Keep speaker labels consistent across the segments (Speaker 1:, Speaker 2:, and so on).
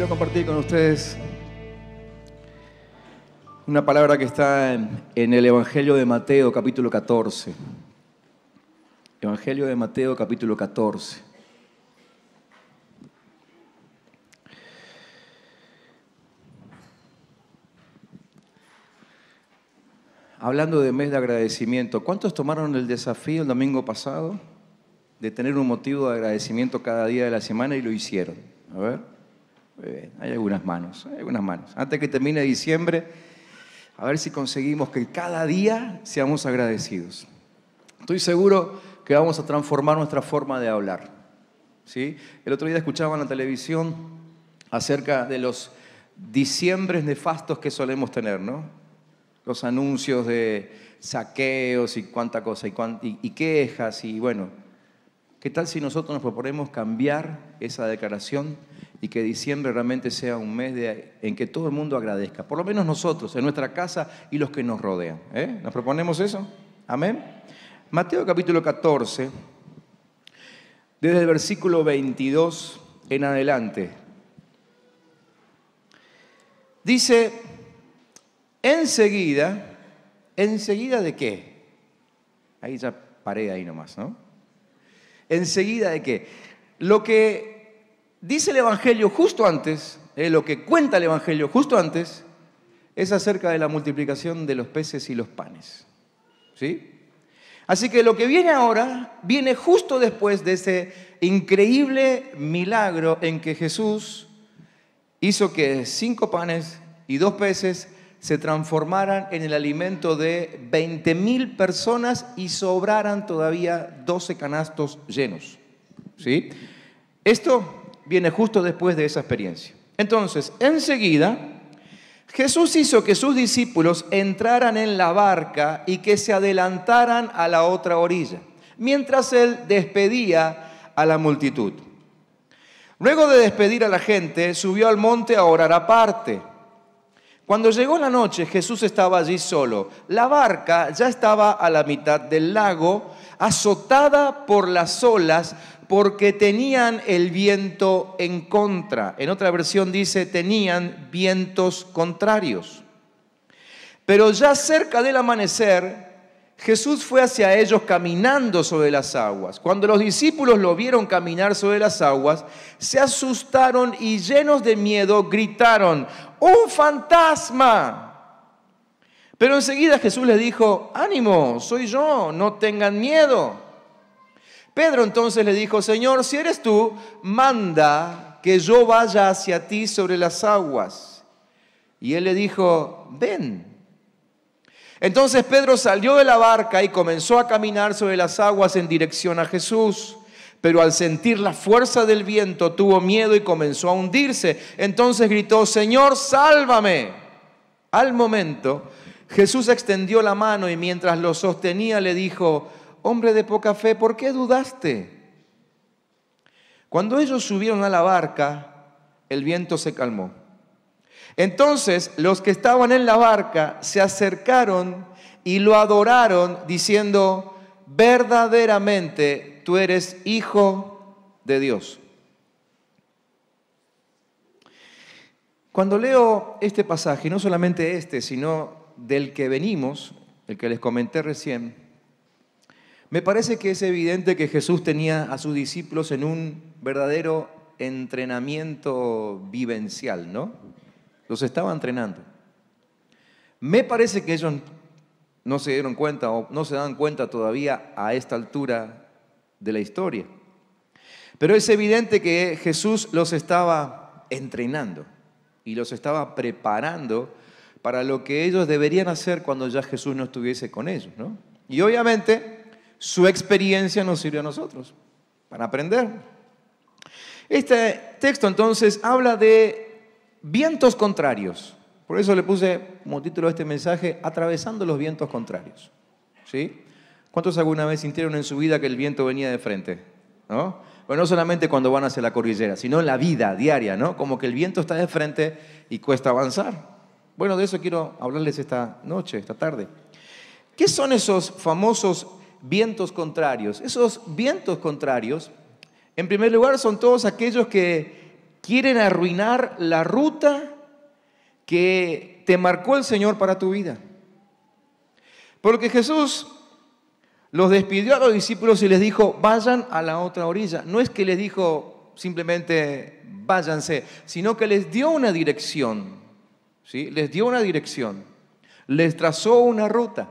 Speaker 1: Quiero compartir con ustedes una palabra que está en el Evangelio de Mateo, capítulo 14. Evangelio de Mateo, capítulo 14. Hablando de mes de agradecimiento, ¿cuántos tomaron el desafío el domingo pasado de tener un motivo de agradecimiento cada día de la semana y lo hicieron? A ver, hay algunas manos, Antes que termine diciembre, a ver si conseguimos que cada día seamos agradecidos. Estoy seguro que vamos a transformar nuestra forma de hablar, ¿sí? El otro día escuchaba en la televisión acerca de los diciembres nefastos que solemos tener, ¿no? Los anuncios de saqueos y cuánta cosa, y quejas, y bueno, ¿qué tal si nosotros nos proponemos cambiar esa declaración y que diciembre realmente sea un mes en que todo el mundo agradezca? Por lo menos nosotros, en nuestra casa y los que nos rodean. ¿Nos proponemos eso? Amén. Mateo capítulo 14, desde el versículo 22 en adelante. Dice: ¿enseguida de qué? Ahí ya paré ahí nomás, ¿no? ¿Enseguida de qué? Lo que dice el Evangelio justo antes, lo que cuenta el Evangelio justo antes, es acerca de la multiplicación de los peces y los panes, ¿sí? Así que lo que viene ahora, viene justo después de ese increíble milagro en que Jesús hizo que 5 panes y 2 peces se transformaran en el alimento de 20.000 personas y sobraran todavía 12 canastos llenos, ¿sí? Esto viene justo después de esa experiencia. Entonces, enseguida, Jesús hizo que sus discípulos entraran en la barca y que se adelantaran a la otra orilla, mientras Él despedía a la multitud. Luego de despedir a la gente, subió al monte a orar aparte. Cuando llegó la noche, Jesús estaba allí solo. La barca ya estaba a la mitad del lago, azotada por las olas, porque tenían el viento en contra. En otra versión dice, tenían vientos contrarios. Pero ya cerca del amanecer, Jesús fue hacia ellos caminando sobre las aguas. Cuando los discípulos lo vieron caminar sobre las aguas, se asustaron y llenos de miedo gritaron: ¡un fantasma! Pero enseguida Jesús les dijo: ánimo, soy yo, no tengan miedo. Pedro entonces le dijo: Señor, si eres tú, manda que yo vaya hacia ti sobre las aguas. Y él le dijo: ven. Entonces Pedro salió de la barca y comenzó a caminar sobre las aguas en dirección a Jesús. Pero al sentir la fuerza del viento tuvo miedo y comenzó a hundirse. Entonces gritó: Señor, sálvame. Al momento, Jesús extendió la mano y mientras lo sostenía le dijo: hombre de poca fe, ¿por qué dudaste? Cuando ellos subieron a la barca, el viento se calmó. Entonces los que estaban en la barca se acercaron y lo adoraron diciendo: verdaderamente tú eres Hijo de Dios. Cuando leo este pasaje, no solamente este, sino del que venimos, el que les comenté recién, me parece que es evidente que Jesús tenía a sus discípulos en un verdadero entrenamiento vivencial, ¿no? Los estaba entrenando. Me parece que ellos no se dieron cuenta o no se dan cuenta todavía a esta altura de la historia. Pero es evidente que Jesús los estaba entrenando y los estaba preparando para lo que ellos deberían hacer cuando ya Jesús no estuviese con ellos, ¿no? Y obviamente su experiencia nos sirve a nosotros para aprender. Este texto entonces habla de vientos contrarios. Por eso le puse como título a este mensaje: atravesando los vientos contrarios, ¿sí? ¿Cuántos alguna vez sintieron en su vida que el viento venía de frente? ¿No? Bueno, no solamente cuando van hacia la cordillera, sino en la vida diaria, ¿no? Como que el viento está de frente y cuesta avanzar. Bueno, de eso quiero hablarles esta noche, esta tarde. ¿Qué son esos famosos vientos contrarios? Esos vientos contrarios, en primer lugar, son todos aquellos que quieren arruinar la ruta que te marcó el Señor para tu vida. Porque Jesús los despidió a los discípulos y les dijo, vayan a la otra orilla. No es que les dijo simplemente váyanse, sino que les dio una dirección, ¿sí? Les dio una dirección, les trazó una ruta,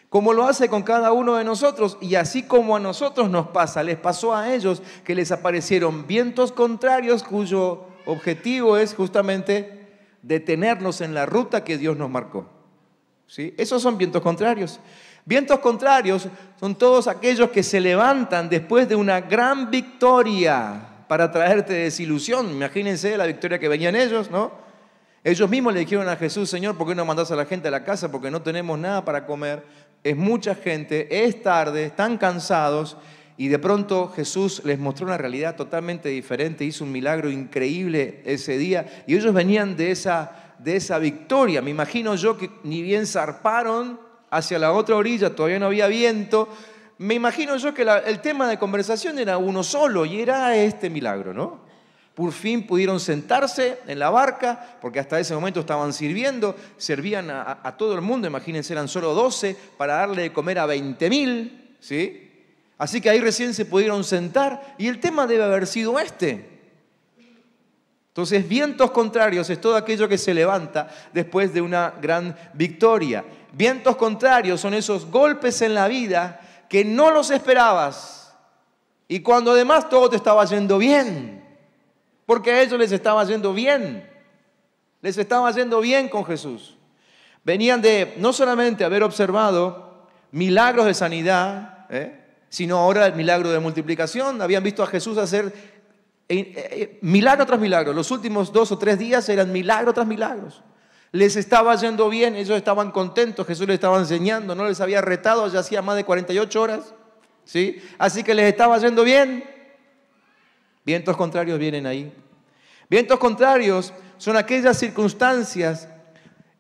Speaker 1: como lo hace con cada uno de nosotros. Y así como a nosotros nos pasa, les pasó a ellos que les aparecieron vientos contrarios cuyo objetivo es justamente detenernos en la ruta que Dios nos marcó, ¿sí? Esos son vientos contrarios. Vientos contrarios son todos aquellos que se levantan después de una gran victoria para traerte desilusión. Imagínense la victoria que venían ellos, ¿no? Ellos mismos le dijeron a Jesús, Señor, ¿por qué no mandás a la gente a la casa? Porque no tenemos nada para comer. Es mucha gente, es tarde, están cansados. Y de pronto Jesús les mostró una realidad totalmente diferente. Hizo un milagro increíble ese día. Y ellos venían de esa victoria. Me imagino yo que ni bien zarparon hacia la otra orilla, todavía no había viento. Me imagino yo que el tema de conversación era uno solo y era este milagro, ¿no? Por fin pudieron sentarse en la barca, porque hasta ese momento estaban sirviendo, servían a todo el mundo, imagínense, eran solo 12 para darle de comer a 20.000, ¿sí? Así que ahí recién se pudieron sentar y el tema debe haber sido este. Entonces, vientos contrarios es todo aquello que se levanta después de una gran victoria. Vientos contrarios son esos golpes en la vida que no los esperabas y cuando además todo te estaba yendo bien, porque a ellos les estaba yendo bien, les estaba yendo bien con Jesús. Venían de no solamente haber observado milagros de sanidad, sino ahora el milagro de multiplicación. Habían visto a Jesús hacer milagro tras milagro. Los últimos 2 o 3 días eran milagro tras milagros. Les estaba yendo bien, ellos estaban contentos, Jesús les estaba enseñando, no les había retado, ya hacía más de 48 horas, ¿sí? Así que les estaba yendo bien. Vientos contrarios vienen ahí. Vientos contrarios son aquellas circunstancias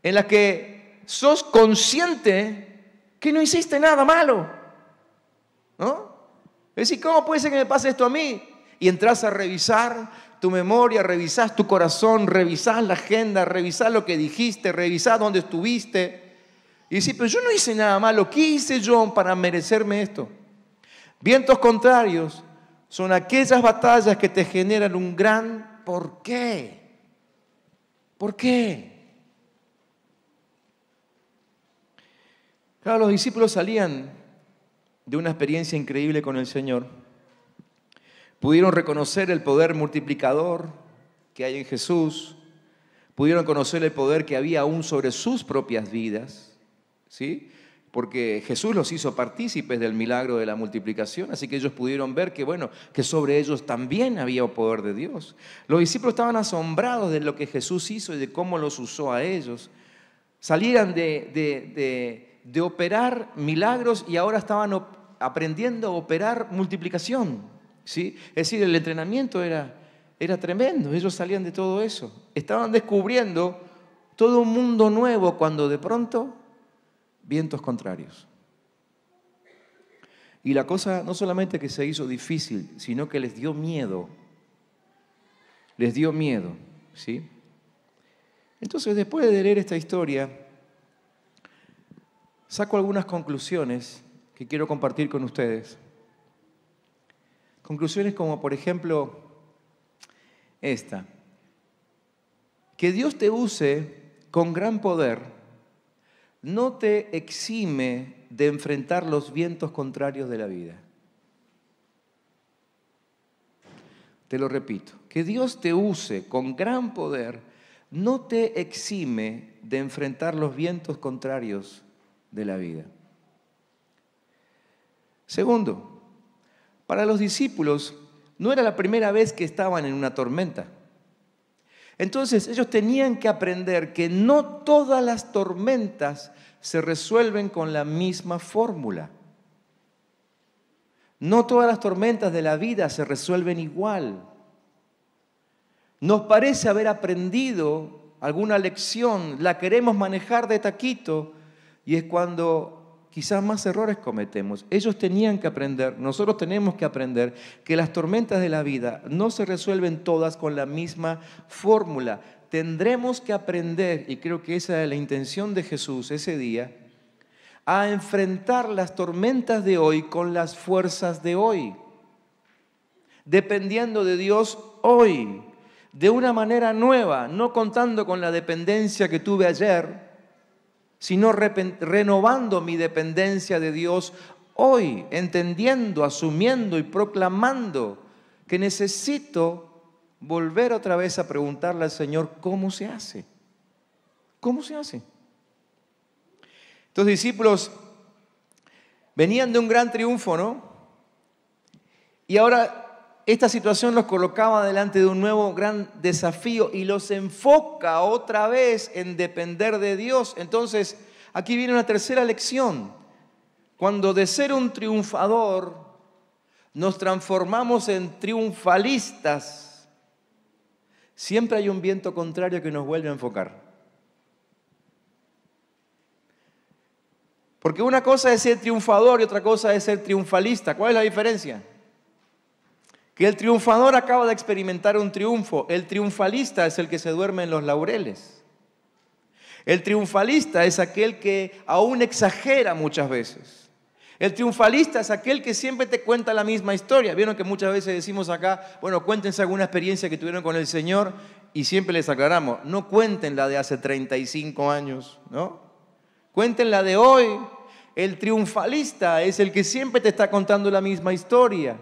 Speaker 1: en las que sos consciente que no hiciste nada malo, ¿no? Es decir, ¿cómo puede ser que me pase esto a mí? Y entras a revisar tu memoria, revisás tu corazón, revisás la agenda, revisás lo que dijiste, revisás dónde estuviste. Y decís, pero yo no hice nada malo. ¿Qué hice yo para merecerme esto? Vientos contrarios son aquellas batallas que te generan un gran ¿por qué? ¿Por qué? Claro, los discípulos salían de una experiencia increíble con el Señor. Pudieron reconocer el poder multiplicador que hay en Jesús. Pudieron conocer el poder que había aún sobre sus propias vidas, ¿sí? Porque Jesús los hizo partícipes del milagro de la multiplicación, así que ellos pudieron ver que, bueno, que sobre ellos también había poder de Dios. Los discípulos estaban asombrados de lo que Jesús hizo y de cómo los usó a ellos. Salían de operar milagros y ahora estaban aprendiendo a operar multiplicación, ¿sí? Es decir, el entrenamiento era tremendo. Ellos salían de todo eso. Estaban descubriendo todo un mundo nuevo cuando de pronto vientos contrarios. Y la cosa no solamente que se hizo difícil, sino que les dio miedo. Les dio miedo, ¿sí? Entonces, después de leer esta historia, saco algunas conclusiones que quiero compartir con ustedes. Conclusiones como, por ejemplo, esta. Que Dios te use con gran poder no te exime de enfrentar los vientos contrarios de la vida. Te lo repito. Que Dios te use con gran poder no te exime de enfrentar los vientos contrarios de la vida. Segundo, para los discípulos no era la primera vez que estaban en una tormenta. Entonces ellos tenían que aprender que no todas las tormentas se resuelven con la misma fórmula. No todas las tormentas de la vida se resuelven igual. Nos parece haber aprendido alguna lección, la queremos manejar de taquito y es cuando quizás más errores cometemos. Ellos tenían que aprender, nosotros tenemos que aprender que las tormentas de la vida no se resuelven todas con la misma fórmula. Tendremos que aprender, y creo que esa es la intención de Jesús ese día, a enfrentar las tormentas de hoy con las fuerzas de hoy, dependiendo de Dios hoy, de una manera nueva, no contando con la dependencia que tuve ayer, sino renovando mi dependencia de Dios hoy, entendiendo, asumiendo y proclamando que necesito volver otra vez a preguntarle al Señor, ¿cómo se hace? ¿Cómo se hace? Estos discípulos venían de un gran triunfo, ¿no? Y ahora esta situación los colocaba delante de un nuevo gran desafío y los enfoca otra vez en depender de Dios. Entonces, aquí viene una tercera lección. Cuando de ser un triunfador nos transformamos en triunfalistas, siempre hay un viento contrario que nos vuelve a enfocar. Porque una cosa es ser triunfador y otra cosa es ser triunfalista. ¿Cuál es la diferencia? Que el triunfador acaba de experimentar un triunfo. El triunfalista es el que se duerme en los laureles. El triunfalista es aquel que aún exagera muchas veces. El triunfalista es aquel que siempre te cuenta la misma historia. Vieron que muchas veces decimos acá, bueno, cuéntense alguna experiencia que tuvieron con el Señor y siempre les aclaramos, no cuenten la de hace 35 años, ¿no? Cuenten la de hoy. El triunfalista es el que siempre te está contando la misma historia.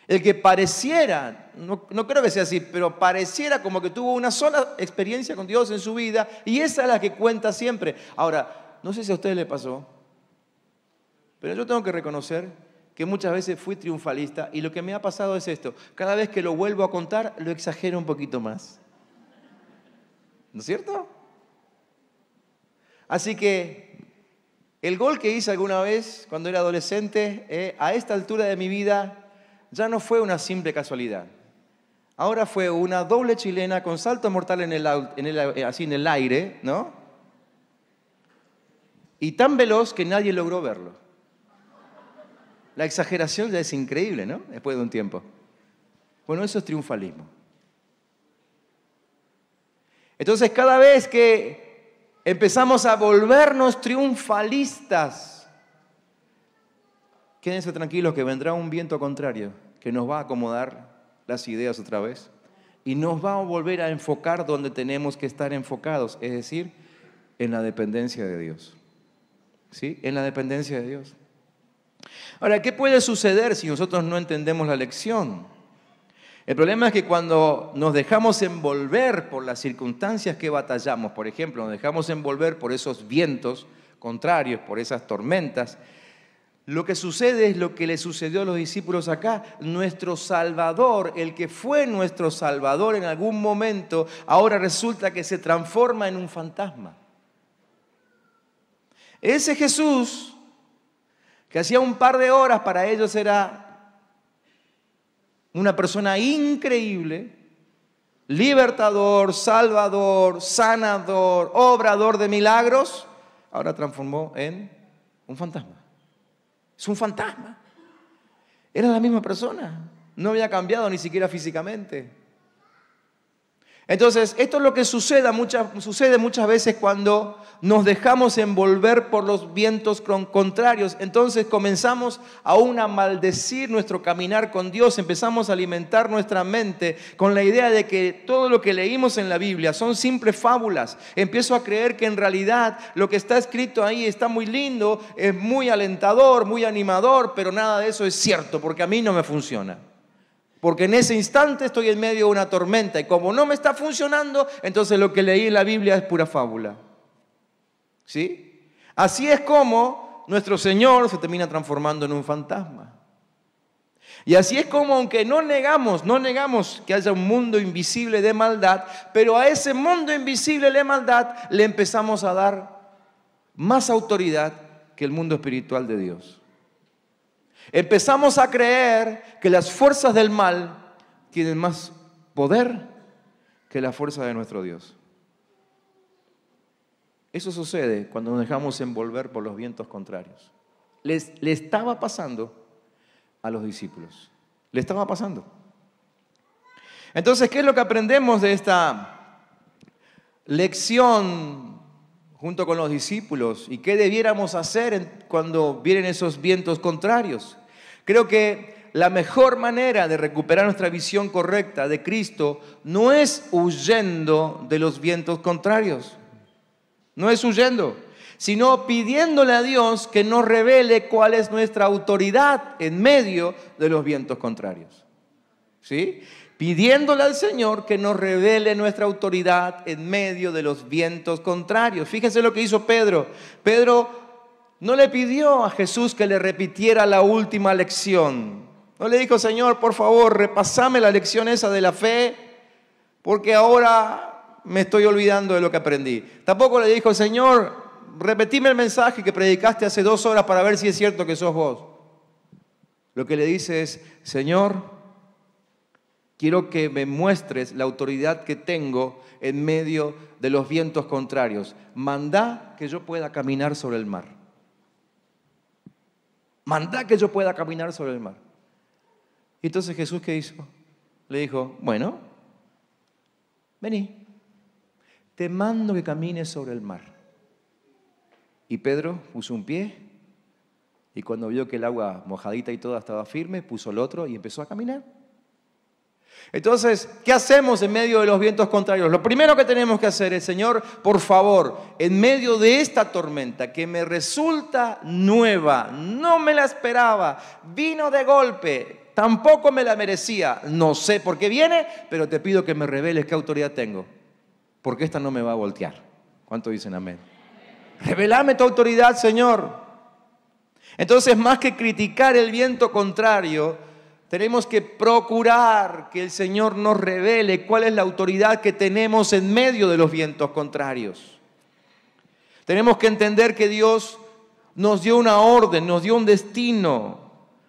Speaker 1: El que pareciera, no creo que sea así, pero pareciera como que tuvo una sola experiencia con Dios en su vida y esa es la que cuenta siempre. Ahora, no sé si a ustedes les pasó, pero yo tengo que reconocer que muchas veces fui triunfalista y lo que me ha pasado es esto. Cada vez que lo vuelvo a contar, lo exagero un poquito más. ¿No es cierto? Así que el gol que hice alguna vez cuando era adolescente, a esta altura de mi vida, ya no fue una simple casualidad. Ahora fue una doble chilena con salto mortal así en el aire, ¿no? Y tan veloz que nadie logró verlo. La exageración ya es increíble, ¿no? Después de un tiempo. Bueno, eso es triunfalismo. Entonces, cada vez que empezamos a volvernos triunfalistas, quédense tranquilos que vendrá un viento contrario que nos va a acomodar las ideas otra vez y nos va a volver a enfocar donde tenemos que estar enfocados, es decir, en la dependencia de Dios. ¿Sí? En la dependencia de Dios. Ahora, ¿qué puede suceder si nosotros no entendemos la lección? El problema es que cuando nos dejamos envolver por las circunstancias que batallamos, por ejemplo, nos dejamos envolver por esos vientos contrarios, por esas tormentas, lo que sucede es lo que le sucedió a los discípulos acá. Nuestro Salvador, el que fue nuestro Salvador en algún momento, ahora resulta que se transforma en un fantasma. Ese Jesús, que hacía un par de horas para ellos era una persona increíble, libertador, salvador, sanador, obrador de milagros, ahora transformó en un fantasma. Es un fantasma. Era la misma persona. No había cambiado ni siquiera físicamente. Entonces, esto es lo que sucede muchas veces cuando nos dejamos envolver por los vientos contrarios. Entonces comenzamos aún a maldecir nuestro caminar con Dios. Empezamos a alimentar nuestra mente con la idea de que todo lo que leímos en la Biblia son simples fábulas. Empiezo a creer que en realidad lo que está escrito ahí está muy lindo, es muy alentador, muy animador, pero nada de eso es cierto porque a mí no me funciona. Porque en ese instante estoy en medio de una tormenta y como no me está funcionando, entonces lo que leí en la Biblia es pura fábula. ¿Sí? Así es como nuestro Señor se termina transformando en un fantasma. Y así es como, aunque no negamos que haya un mundo invisible de maldad, pero a ese mundo invisible de maldad le empezamos a dar más autoridad que el mundo espiritual de Dios. Empezamos a creer que las fuerzas del mal tienen más poder que la fuerza de nuestro Dios. Eso sucede cuando nos dejamos envolver por los vientos contrarios. Le estaba pasando a los discípulos. Le estaba pasando. Entonces, ¿qué es lo que aprendemos de esta lección junto con los discípulos? ¿Y qué debiéramos hacer cuando vienen esos vientos contrarios? Creo que la mejor manera de recuperar nuestra visión correcta de Cristo no es huyendo de los vientos contrarios. No es huyendo, sino pidiéndole a Dios que nos revele cuál es nuestra autoridad en medio de los vientos contrarios. ¿Sí? Pidiéndole al Señor que nos revele nuestra autoridad en medio de los vientos contrarios. Fíjense lo que hizo Pedro. Pedro no le pidió a Jesús que le repitiera la última lección. No le dijo, Señor, por favor, repasame la lección esa de la fe, porque ahora me estoy olvidando de lo que aprendí. Tampoco le dijo, Señor, repetime el mensaje que predicaste hace 2 horas para ver si es cierto que sos vos. Lo que le dice es, Señor, quiero que me muestres la autoridad que tengo en medio de los vientos contrarios. Mandá que yo pueda caminar sobre el mar. Mandá que yo pueda caminar sobre el mar. Y entonces Jesús, ¿qué hizo? Le dijo, bueno, vení. Te mando que camines sobre el mar. Y Pedro puso un pie y cuando vio que el agua mojadita y toda estaba firme, puso el otro y empezó a caminar. Entonces, ¿qué hacemos en medio de los vientos contrarios? Lo primero que tenemos que hacer es, Señor, por favor, en medio de esta tormenta que me resulta nueva, no me la esperaba, vino de golpe, tampoco me la merecía, no sé por qué viene, pero te pido que me reveles qué autoridad tengo. Porque esta no me va a voltear. ¿Cuántos dicen amén? Revelame tu autoridad, Señor. Entonces, más que criticar el viento contrario, tenemos que procurar que el Señor nos revele cuál es la autoridad que tenemos en medio de los vientos contrarios. Tenemos que entender que Dios nos dio una orden, nos dio un destino.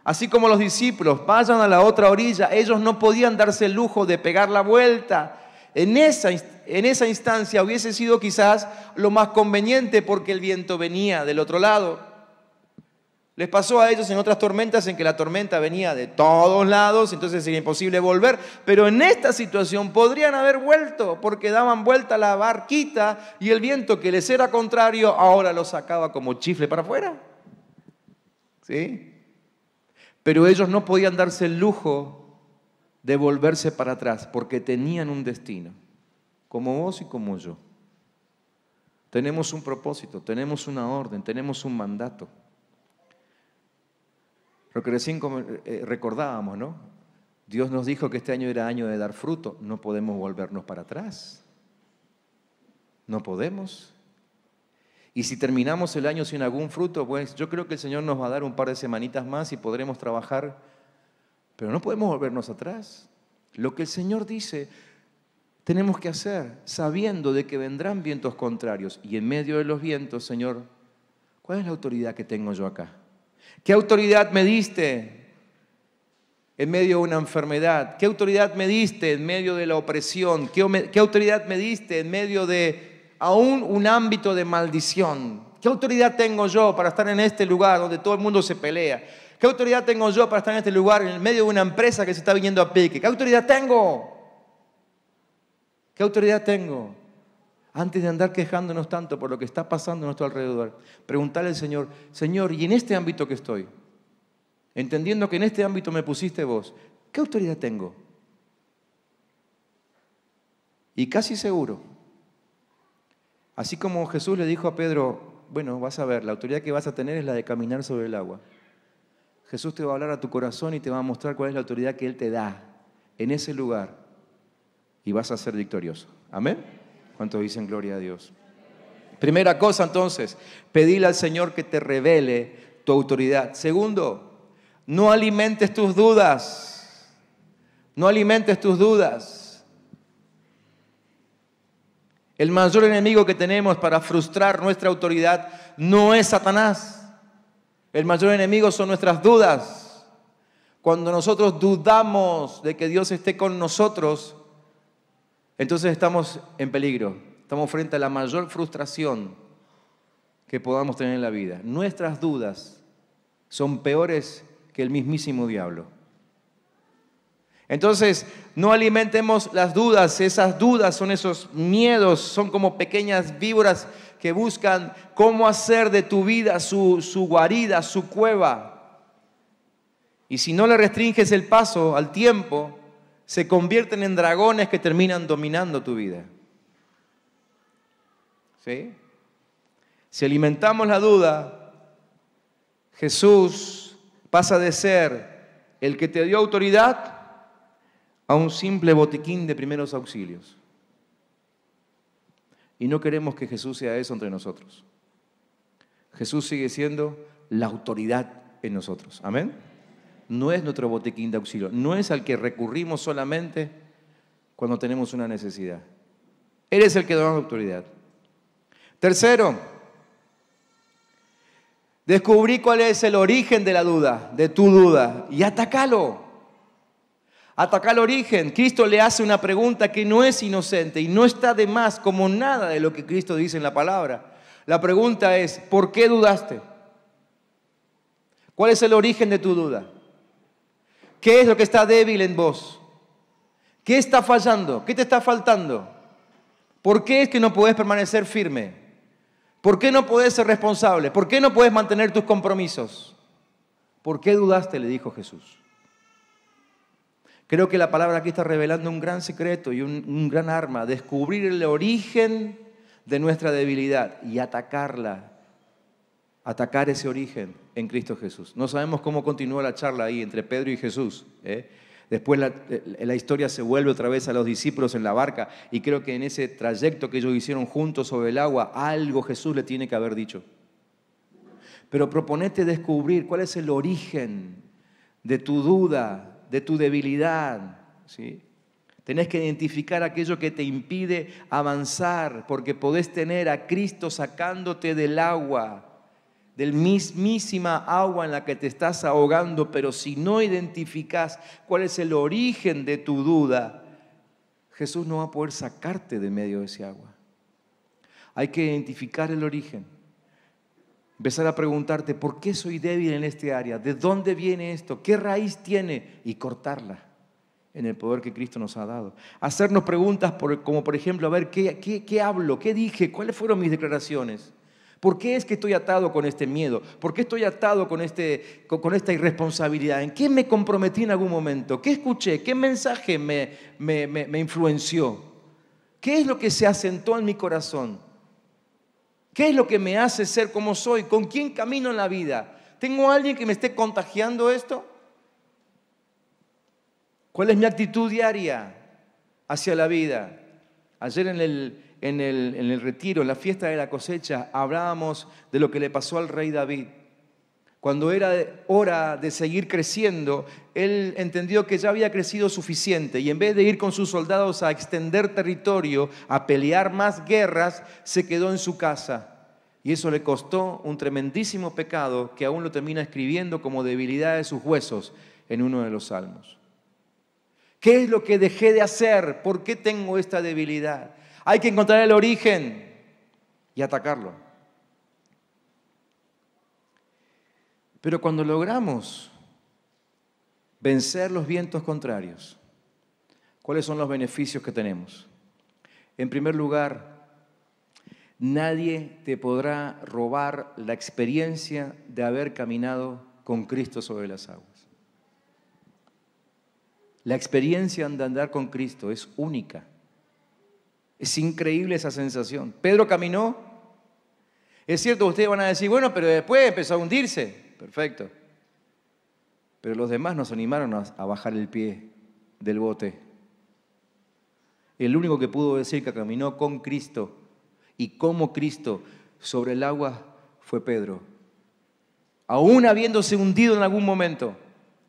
Speaker 1: Así como los discípulos vayan a la otra orilla, ellos no podían darse el lujo de pegar la vuelta. En esa instancia hubiese sido quizás lo más conveniente porque el viento venía del otro lado. Les pasó a ellos en otras tormentas en que la tormenta venía de todos lados, entonces era imposible volver. Pero en esta situación podrían haber vuelto porque daban vuelta la barquita y el viento que les era contrario ahora los sacaba como chifle para afuera. ¿Sí? Pero ellos no podían darse el lujo de volverse para atrás, porque tenían un destino, como vos y como yo. Tenemos un propósito, tenemos una orden, tenemos un mandato. Lo que recién recordábamos, ¿no? Dios nos dijo que este año era año de dar fruto, no podemos volvernos para atrás. No podemos. Y si terminamos el año sin algún fruto, pues yo creo que el Señor nos va a dar un par de semanitas más y podremos trabajar. Pero no podemos volvernos atrás. Lo que el Señor dice, tenemos que hacer, sabiendo de que vendrán vientos contrarios. Y en medio de los vientos, Señor, ¿cuál es la autoridad que tengo yo acá? ¿Qué autoridad me diste en medio de una enfermedad? ¿Qué autoridad me diste en medio de la opresión? ¿Qué autoridad me diste en medio de aún un ámbito de maldición? ¿Qué autoridad tengo yo para estar en este lugar donde todo el mundo se pelea? ¿Qué autoridad tengo yo para estar en este lugar, en el medio de una empresa que se está viniendo a pique? ¿Qué autoridad tengo? ¿Qué autoridad tengo? Antes de andar quejándonos tanto por lo que está pasando a nuestro alrededor, preguntarle al Señor, Señor, ¿y en este ámbito que estoy? Entendiendo que en este ámbito me pusiste vos, ¿qué autoridad tengo? Y casi seguro, así como Jesús le dijo a Pedro, bueno, vas a ver, la autoridad que vas a tener es la de caminar sobre el agua. Jesús te va a hablar a tu corazón y te va a mostrar cuál es la autoridad que Él te da en ese lugar y vas a ser victorioso. ¿Amén? ¿Cuántos dicen gloria a Dios? Primera cosa entonces, pedirle al Señor que te revele tu autoridad. Segundo, no alimentes tus dudas. No alimentes tus dudas. El mayor enemigo que tenemos para frustrar nuestra autoridad no es Satanás. El mayor enemigo son nuestras dudas. Cuando nosotros dudamos de que Dios esté con nosotros, entonces estamos en peligro. Estamos frente a la mayor frustración que podamos tener en la vida. Nuestras dudas son peores que el mismísimo diablo. Entonces, no alimentemos las dudas. Esas dudas son esos miedos, son como pequeñas víboras que buscan cómo hacer de tu vida su guarida, su cueva. Y si no le restringes el paso al tiempo, se convierten en dragones que terminan dominando tu vida. ¿Sí? Si alimentamos la duda, Jesús pasa de ser el que te dio autoridad a un simple botiquín de primeros auxilios. Y no queremos que Jesús sea eso entre nosotros. Jesús sigue siendo la autoridad en nosotros. Amén. No es nuestro botiquín de auxilio. No es al que recurrimos solamente cuando tenemos una necesidad. Él es el que da autoridad. Tercero, descubrí cuál es el origen de la duda, de tu duda, y atacalo. Ataca el origen. Cristo le hace una pregunta que no es inocente y no está de más como nada de lo que Cristo dice en la palabra. La pregunta es, ¿por qué dudaste? ¿Cuál es el origen de tu duda? ¿Qué es lo que está débil en vos? ¿Qué está fallando? ¿Qué te está faltando? ¿Por qué es que no podés permanecer firme? ¿Por qué no podés ser responsable? ¿Por qué no podés mantener tus compromisos? ¿Por qué dudaste?, le dijo Jesús. Creo que la palabra aquí está revelando un gran secreto y un gran arma, descubrir el origen de nuestra debilidad y atacarla, atacar ese origen en Cristo Jesús. No sabemos cómo continúa la charla ahí entre Pedro y Jesús. Después la historia se vuelve otra vez a los discípulos en la barca y creo que en ese trayecto que ellos hicieron juntos sobre el agua, algo Jesús le tiene que haber dicho. Pero proponete descubrir cuál es el origen de tu duda, de tu debilidad, ¿sí? Tenés que identificar aquello que te impide avanzar, porque podés tener a Cristo sacándote del agua, del mismísima agua en la que te estás ahogando, pero si no identificás cuál es el origen de tu duda, Jesús no va a poder sacarte de medio de ese agua. Hay que identificar el origen. Empezar a preguntarte, ¿por qué soy débil en este área? ¿De dónde viene esto? ¿Qué raíz tiene? Y cortarla en el poder que Cristo nos ha dado. Hacernos preguntas como por ejemplo, a ver, ¿qué hablo? ¿Qué dije? ¿Cuáles fueron mis declaraciones? ¿Por qué es que estoy atado con este miedo? ¿Por qué estoy atado con esta irresponsabilidad? ¿En qué me comprometí en algún momento? ¿Qué escuché? ¿Qué mensaje me influenció? ¿Qué es lo que se asentó en mi corazón? ¿Qué es lo que me hace ser como soy? ¿Con quién camino en la vida? ¿Tengo a alguien que me esté contagiando esto? ¿Cuál es mi actitud diaria hacia la vida? Ayer en el retiro, en la fiesta de la cosecha, hablábamos de lo que le pasó al rey David. Cuando era hora de seguir creciendo, él entendió que ya había crecido suficiente y en vez de ir con sus soldados a extender territorio, a pelear más guerras, se quedó en su casa. Y eso le costó un tremendísimo pecado que aún lo termina escribiendo como debilidad de sus huesos en uno de los salmos. ¿Qué es lo que dejé de hacer? ¿Por qué tengo esta debilidad? Hay que encontrar el origen y atacarlo. Pero cuando logramos vencer los vientos contrarios, ¿cuáles son los beneficios que tenemos? En primer lugar, nadie te podrá robar la experiencia de haber caminado con Cristo sobre las aguas. La experiencia de andar con Cristo es única. Es increíble esa sensación. Pedro caminó. Es cierto, ustedes van a decir, bueno, pero después empezó a hundirse. Perfecto. Pero los demás nos animaron a bajar el pie del bote. El único que pudo decir que caminó con Cristo y como Cristo sobre el agua fue Pedro. Aún habiéndose hundido en algún momento,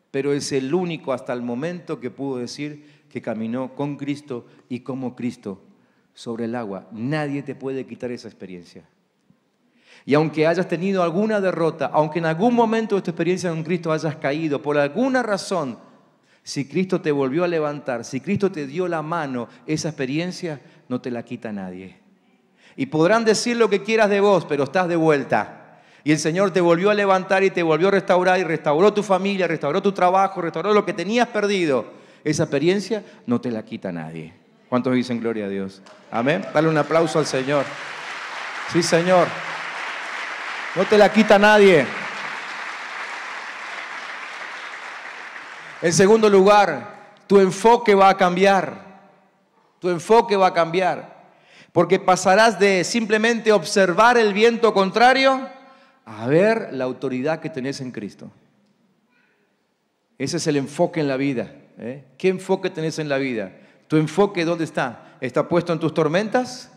Speaker 1: pero es el único hasta el momento que pudo decir que caminó con Cristo y como Cristo sobre el agua. Nadie te puede quitar esa experiencia. Y aunque hayas tenido alguna derrota, aunque en algún momento de tu experiencia con Cristo hayas caído, por alguna razón, si Cristo te volvió a levantar, si Cristo te dio la mano, esa experiencia no te la quita nadie. Y podrán decir lo que quieras de vos, pero estás de vuelta. Y el Señor te volvió a levantar y te volvió a restaurar y restauró tu familia, restauró tu trabajo, restauró lo que tenías perdido. Esa experiencia no te la quita nadie. ¿Cuántos dicen gloria a Dios? Amén. Dale un aplauso al Señor. Sí, Señor. No te la quita nadie. En segundo lugar, tu enfoque va a cambiar. Tu enfoque va a cambiar. Porque pasarás de simplemente observar el viento contrario a ver la autoridad que tenés en Cristo. Ese es el enfoque en la vida. ¿Qué enfoque tenés en la vida? ¿Tu enfoque dónde está? ¿Está puesto en tus tormentas?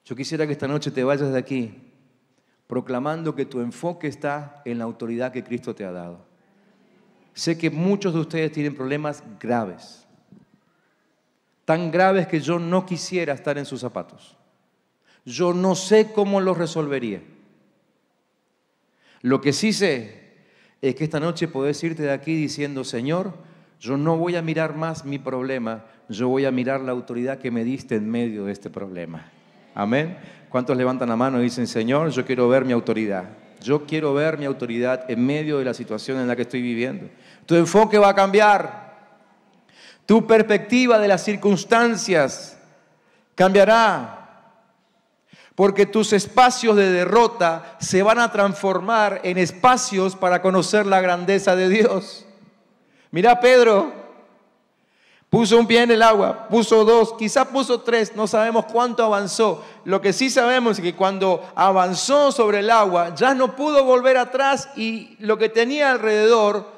Speaker 1: Yo quisiera que esta noche te vayas de aquí proclamando que tu enfoque está en la autoridad que Cristo te ha dado. Sé que muchos de ustedes tienen problemas graves, tan graves que yo no quisiera estar en sus zapatos. Yo no sé cómo los resolvería. Lo que sí sé es que esta noche podés irte de aquí diciendo, Señor, yo no voy a mirar más mi problema, yo voy a mirar la autoridad que me diste en medio de este problema. Amén. ¿Cuántos levantan la mano y dicen, Señor, yo quiero ver mi autoridad? Yo quiero ver mi autoridad en medio de la situación en la que estoy viviendo. Tu enfoque va a cambiar. Tu perspectiva de las circunstancias cambiará. Porque tus espacios de derrota se van a transformar en espacios para conocer la grandeza de Dios. Mira, Pedro puso un pie en el agua, puso dos, quizá puso tres, no sabemos cuánto avanzó. Lo que sí sabemos es que cuando avanzó sobre el agua, ya no pudo volver atrás y lo que tenía alrededor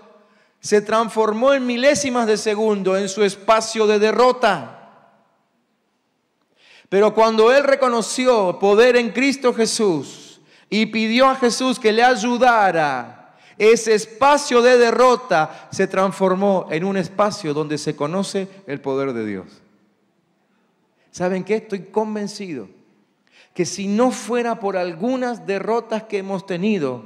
Speaker 1: se transformó en milésimas de segundo en su espacio de derrota. Pero cuando él reconoció poder en Cristo Jesús y pidió a Jesús que le ayudara, ese espacio de derrota se transformó en un espacio donde se conoce el poder de Dios. ¿Saben qué? Estoy convencido que si no fuera por algunas derrotas que hemos tenido,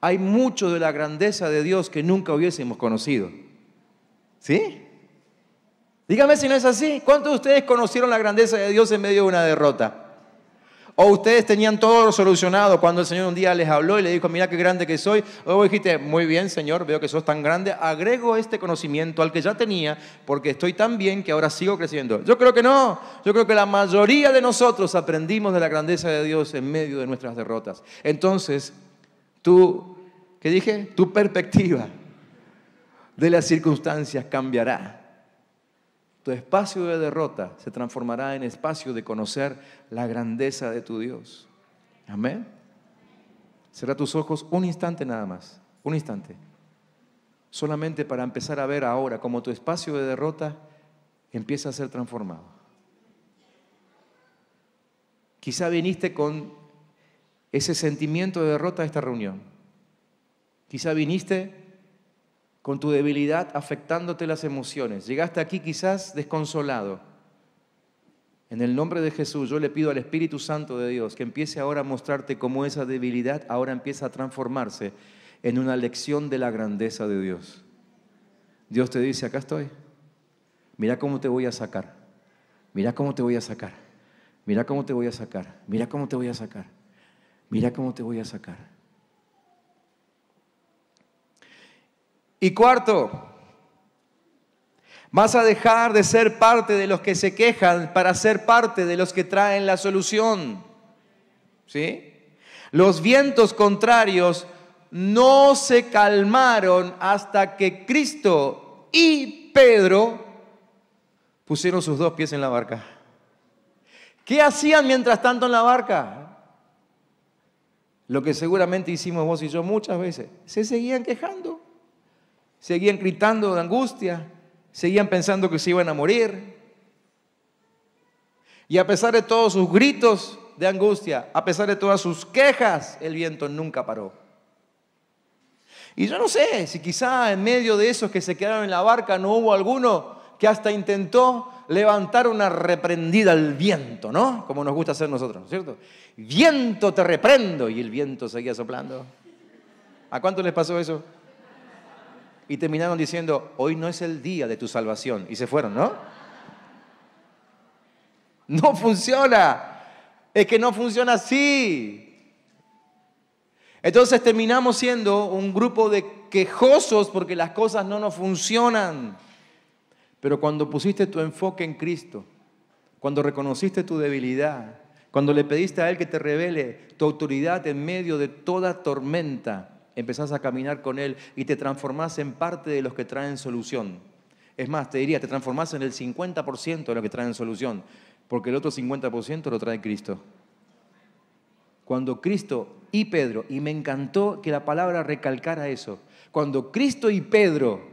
Speaker 1: hay mucho de la grandeza de Dios que nunca hubiésemos conocido. ¿Sí? Dígame si no es así. ¿Cuántos de ustedes conocieron la grandeza de Dios en medio de una derrota? O ustedes tenían todo solucionado cuando el Señor un día les habló y le dijo, mira qué grande que soy. O vos dijiste, muy bien, Señor, veo que sos tan grande. Agrego este conocimiento al que ya tenía porque estoy tan bien que ahora sigo creciendo. Yo creo que no. Yo creo que la mayoría de nosotros aprendimos de la grandeza de Dios en medio de nuestras derrotas. Entonces, ¿qué dije? Tu perspectiva de las circunstancias cambiará. Tu espacio de derrota se transformará en espacio de conocer la grandeza de tu Dios. Amén. Cierra tus ojos un instante nada más, un instante. Solamente para empezar a ver ahora cómo tu espacio de derrota empieza a ser transformado. Quizá viniste con ese sentimiento de derrota a esta reunión. Quizá viniste con tu debilidad afectándote las emociones. Llegaste aquí quizás desconsolado. En el nombre de Jesús, yo le pido al Espíritu Santo de Dios que empiece ahora a mostrarte cómo esa debilidad ahora empieza a transformarse en una lección de la grandeza de Dios. Dios te dice, acá estoy. Mira cómo te voy a sacar. Mira cómo te voy a sacar. Mira cómo te voy a sacar. Mira cómo te voy a sacar. Mira cómo te voy a sacar. Y cuarto, vas a dejar de ser parte de los que se quejan para ser parte de los que traen la solución. ¿Sí? Los vientos contrarios no se calmaron hasta que Cristo y Pedro pusieron sus dos pies en la barca. ¿Qué hacían mientras tanto en la barca? Lo que seguramente hicimos vos y yo muchas veces. Se seguían quejando. Seguían gritando de angustia, seguían pensando que se iban a morir. Y a pesar de todos sus gritos de angustia, a pesar de todas sus quejas, el viento nunca paró. Y yo no sé si quizá en medio de esos que se quedaron en la barca no hubo alguno que hasta intentó levantar una reprendida al viento, ¿no? Como nos gusta hacer nosotros, ¿cierto? Viento, te reprendo. Y el viento seguía soplando. ¿A cuánto les pasó eso? Y terminaron diciendo, hoy no es el día de tu salvación. Y se fueron, ¿no? No funciona. Es que no funciona así. Entonces terminamos siendo un grupo de quejosos porque las cosas no nos funcionan. Pero cuando pusiste tu enfoque en Cristo, cuando reconociste tu debilidad, cuando le pediste a Él que te revele tu autoridad en medio de toda tormenta, empezás a caminar con Él y te transformás en parte de los que traen solución. Es más, te diría, te transformás en el 50% de los que traen solución, porque el otro 50% lo trae Cristo. Cuando Cristo y Pedro, y me encantó que la palabra recalcara eso, cuando Cristo y Pedro,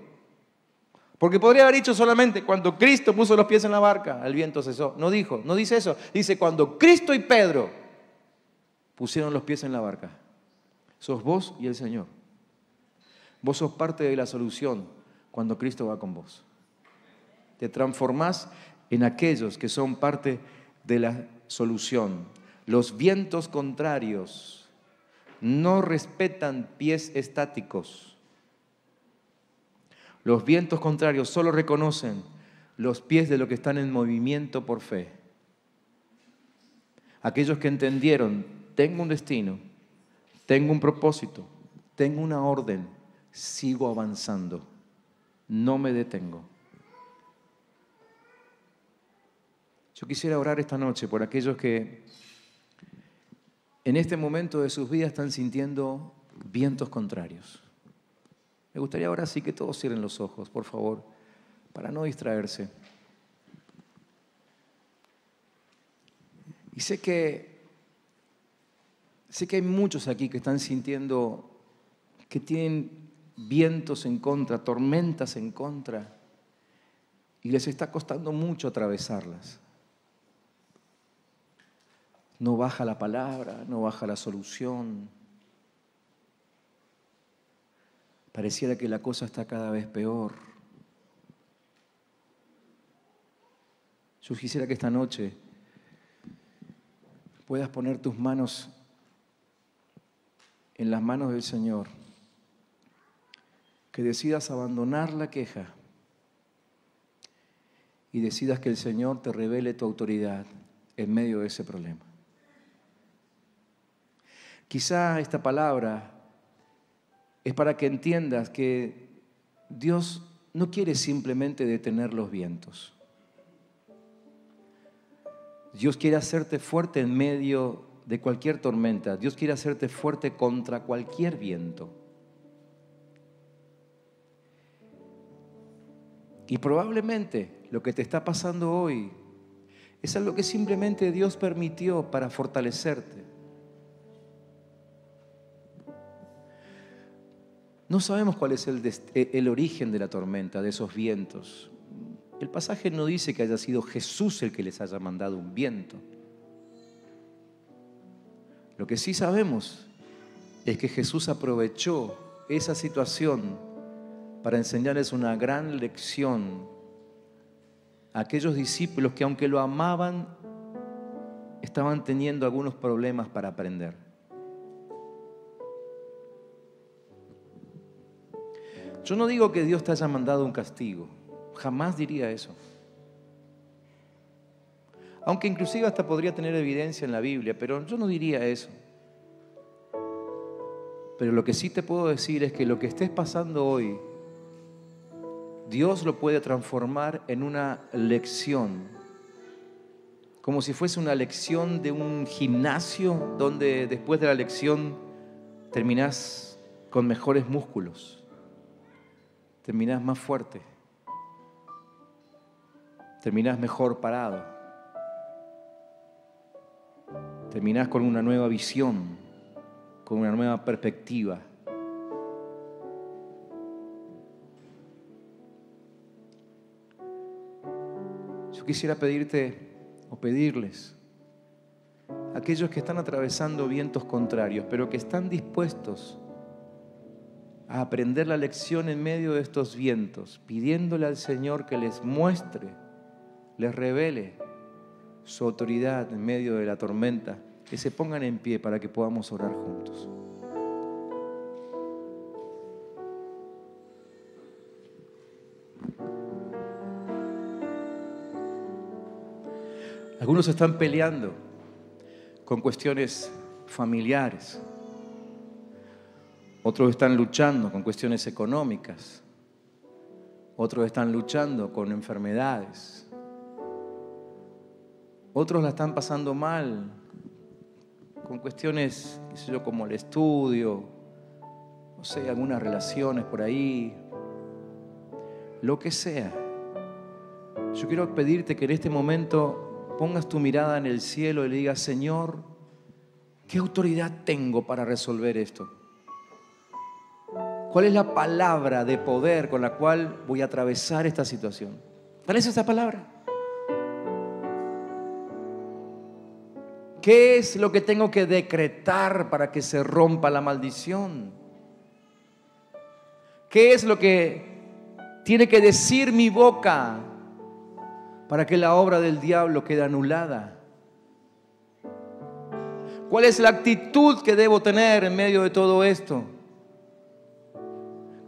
Speaker 1: porque podría haber dicho solamente cuando Cristo puso los pies en la barca, el viento cesó. No dijo, no dice eso. Dice cuando Cristo y Pedro pusieron los pies en la barca. Sos vos y el Señor. Vos sos parte de la solución cuando Cristo va con vos. Te transformás en aquellos que son parte de la solución. Los vientos contrarios no respetan pies estáticos. Los vientos contrarios solo reconocen los pies de los que están en movimiento por fe. Aquellos que entendieron, tengo un destino, tengo un propósito, tengo una orden, sigo avanzando, no me detengo. Yo quisiera orar esta noche por aquellos que en este momento de sus vidas están sintiendo vientos contrarios. Me gustaría ahora sí que todos cierren los ojos, por favor, para no distraerse. Y sé que hay muchos aquí que están sintiendo que tienen vientos en contra, tormentas en contra, y les está costando mucho atravesarlas. No baja la palabra, no baja la solución. Pareciera que la cosa está cada vez peor. Yo quisiera que esta noche puedas poner tus manos en las manos del Señor, que decidas abandonar la queja y decidas que el Señor te revele tu autoridad en medio de ese problema. Quizá esta palabra es para que entiendas que Dios no quiere simplemente detener los vientos. Dios quiere hacerte fuerte en medio de cualquier tormenta. Dios quiere hacerte fuerte contra cualquier viento. Y probablemente lo que te está pasando hoy es algo que simplemente Dios permitió para fortalecerte. No sabemos cuál es el origen de la tormenta, de esos vientos. El pasaje no dice que haya sido Jesús el que les haya mandado un viento. Lo que sí sabemos es que Jesús aprovechó esa situación para enseñarles una gran lección a aquellos discípulos que, aunque lo amaban, estaban teniendo algunos problemas para aprender. Yo no digo que Dios te haya mandado un castigo, jamás diría eso. Aunque inclusive hasta podría tener evidencia en la Biblia, pero yo no diría eso. Pero lo que sí te puedo decir es que lo que estés pasando hoy, Dios lo puede transformar en una lección, como si fuese una lección de un gimnasio donde después de la lección terminás con mejores músculos. Terminás más fuerte, terminás mejor parado, terminás con una nueva visión, con una nueva perspectiva. Yo quisiera pedirte o pedirles a aquellos que están atravesando vientos contrarios, pero que están dispuestos a aprender la lección en medio de estos vientos, pidiéndole al Señor que les muestre, les revele su autoridad en medio de la tormenta, que se pongan en pie para que podamos orar juntos. Algunos están peleando con cuestiones familiares. Otros están luchando con cuestiones económicas. Otros están luchando con enfermedades. Otros la están pasando mal con cuestiones, qué sé yo, como el estudio, no sé, algunas relaciones por ahí, lo que sea. Yo quiero pedirte que en este momento pongas tu mirada en el cielo y le digas: Señor, ¿qué autoridad tengo para resolver esto? ¿Cuál es la palabra de poder con la cual voy a atravesar esta situación? ¿Cuál es esa palabra? ¿Qué es lo que tengo que decretar para que se rompa la maldición? ¿Qué es lo que tiene que decir mi boca para que la obra del diablo quede anulada? ¿Cuál es la actitud que debo tener en medio de todo esto?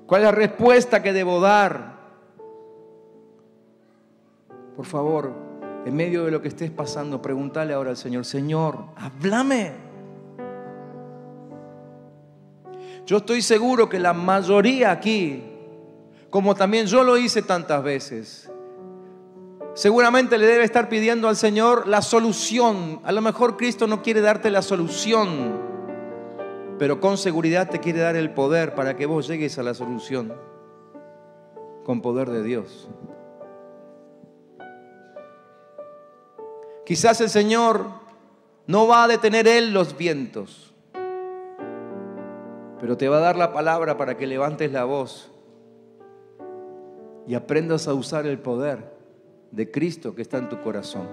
Speaker 1: ¿Cuál es la respuesta que debo dar? Por favor, en medio de lo que estés pasando, pregúntale ahora al Señor: Señor, háblame. Yo estoy seguro que la mayoría aquí, como también yo lo hice tantas veces, seguramente le debe estar pidiendo al Señor la solución. A lo mejor Cristo no quiere darte la solución, pero con seguridad te quiere dar el poder para que vos llegues a la solución con poder de Dios. Quizás el Señor no va a detener Él los vientos, pero te va a dar la palabra para que levantes la voz y aprendas a usar el poder de Cristo que está en tu corazón.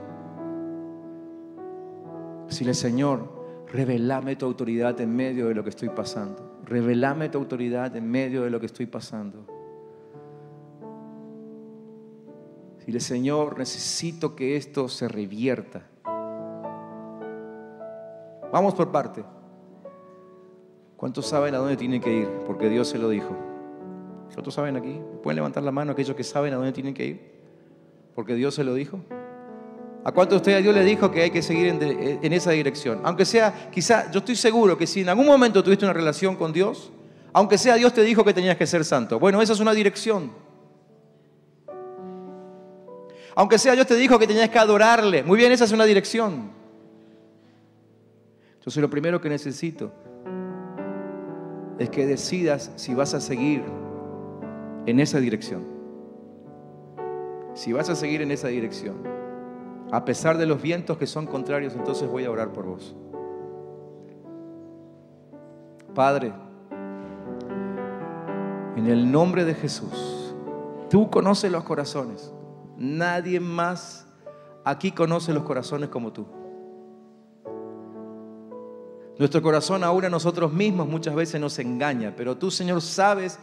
Speaker 1: Dile: Señor, revelame tu autoridad en medio de lo que estoy pasando. Revelame tu autoridad en medio de lo que estoy pasando. Dile: Señor, necesito que esto se revierta. Vamos por parte. ¿Cuántos saben a dónde tienen que ir? Porque Dios se lo dijo. ¿Cuántos saben aquí? ¿Pueden levantar la mano aquellos que saben a dónde tienen que ir? Porque Dios se lo dijo. ¿A cuántos de ustedes Dios le dijo que hay que seguir en esa dirección? Aunque sea, quizá, yo estoy seguro que si en algún momento tuviste una relación con Dios, aunque sea Dios te dijo que tenías que ser santo. Bueno, esa es una dirección. Aunque sea Dios te dijo que tenías que adorarle. Muy bien, esa es una dirección. Entonces lo primero que necesito es que decidas si vas a seguir en esa dirección. Si vas a seguir en esa dirección, a pesar de los vientos que son contrarios, entonces voy a orar por vos. Padre, en el nombre de Jesús, tú conoces los corazones. Nadie más aquí conoce los corazones como tú. Nuestro corazón aún a nosotros mismos muchas veces nos engaña, pero tú, Señor, sabes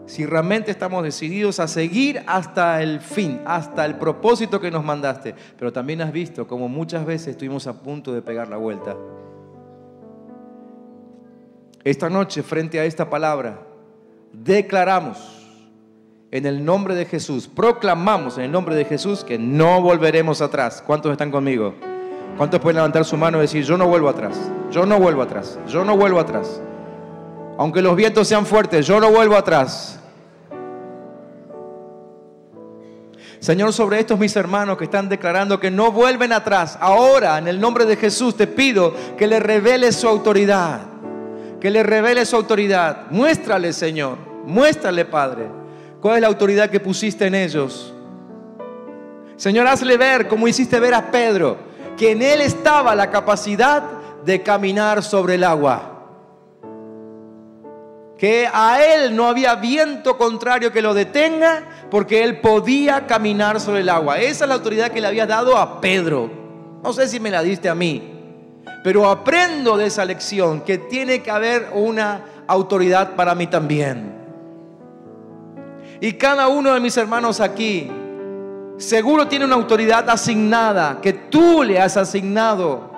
Speaker 1: si realmente estamos decididos a seguir hasta el fin, hasta el propósito que nos mandaste. Pero también has visto como muchas veces estuvimos a punto de pegar la vuelta. Esta noche, frente a esta palabra, declaramos en el nombre de Jesús, proclamamos en el nombre de Jesús que no volveremos atrás. ¿Cuántos están conmigo? ¿Cuántos pueden levantar su mano y decir: yo no vuelvo atrás, yo no vuelvo atrás, yo no vuelvo atrás? Aunque los vientos sean fuertes, yo no vuelvo atrás. Señor, sobre estos mis hermanos que están declarando que no vuelven atrás, ahora en el nombre de Jesús te pido que les reveles su autoridad. Que les reveles su autoridad. Muéstrale, Señor, muéstrale, Padre, cuál es la autoridad que pusiste en ellos. Señor, hazle ver, como hiciste ver a Pedro, que en él estaba la capacidad de caminar sobre el agua. Que a él no había viento contrario que lo detenga, porque él podía caminar sobre el agua. Esa es la autoridad que le habías dado a Pedro. No sé si me la diste a mí, pero aprendo de esa lección que tiene que haber una autoridad para mí también. Y cada uno de mis hermanos aquí seguro tiene una autoridad asignada que tú le has asignado.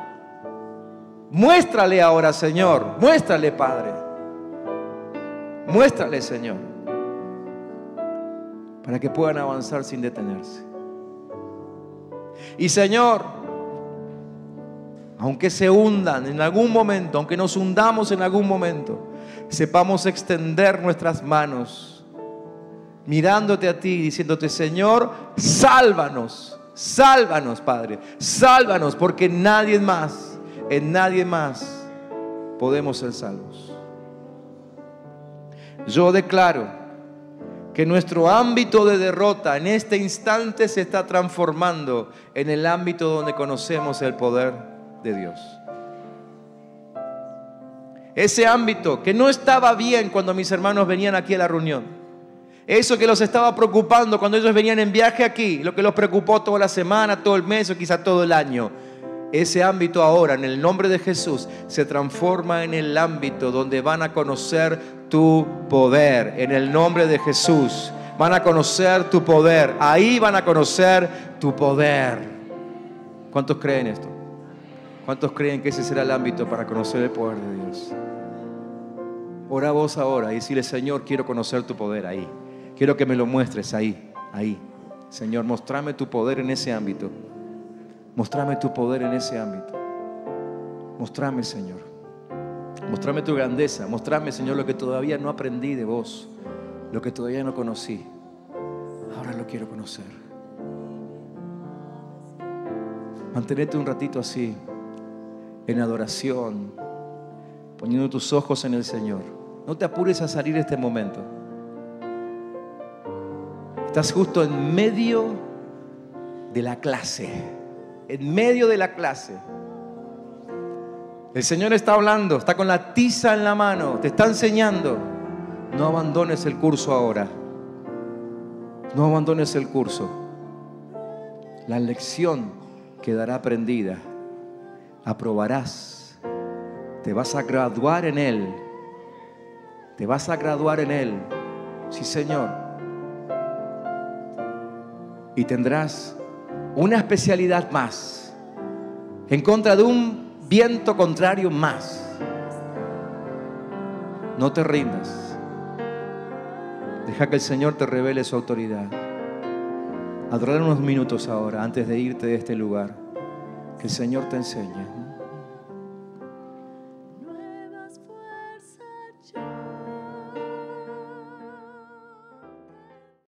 Speaker 1: Muéstrale ahora, Señor. Muéstrale, Padre. Muéstrale, Señor, para que puedan avanzar sin detenerse. Y Señor, aunque se hundan en algún momento, aunque nos hundamos en algún momento, sepamos extender nuestras manos, mirándote a ti, diciéndote: Señor, sálvanos, sálvanos, Padre, sálvanos, porque en nadie más podemos ser salvos. Yo declaro que nuestro ámbito de derrota en este instante se está transformando en el ámbito donde conocemos el poder de Dios. Ese ámbito que no estaba bien cuando mis hermanos venían aquí a la reunión, eso que los estaba preocupando cuando ellos venían en viaje aquí, lo que los preocupó toda la semana, todo el mes o quizá todo el año, ese ámbito ahora, en el nombre de Jesús, se transforma en el ámbito donde van a conocer tu poder. En el nombre de Jesús van a conocer tu poder. Ahí van a conocer tu poder. ¿Cuántos creen esto? ¿Cuántos creen que ese será el ámbito para conocer el poder de Dios? Ora vos ahora y decirle: Señor, quiero conocer tu poder ahí. Quiero que me lo muestres ahí. Señor, mostrame tu poder en ese ámbito. Mostrame tu poder en ese ámbito. Mostrame, Señor. Mostrame tu grandeza. Mostrame, Señor, lo que todavía no aprendí de vos, lo que todavía no conocí. Ahora lo quiero conocer. Mantenete un ratito así, en adoración, poniendo tus ojos en el Señor. No te apures a salir de este momento. Estás justo en medio de la clase. En medio de la clase. El Señor está hablando, está con la tiza en la mano, te está enseñando. No abandones el curso ahora. No abandones el curso. La lección quedará aprendida. Aprobarás. Te vas a graduar en Él. Te vas a graduar en Él. Sí, Señor. Y tendrás una especialidad más, en contra de un viento contrario más. No te rindas. Deja que el Señor te revele su autoridad. Adorar unos minutos ahora, antes de irte de este lugar. Que el Señor te enseñe.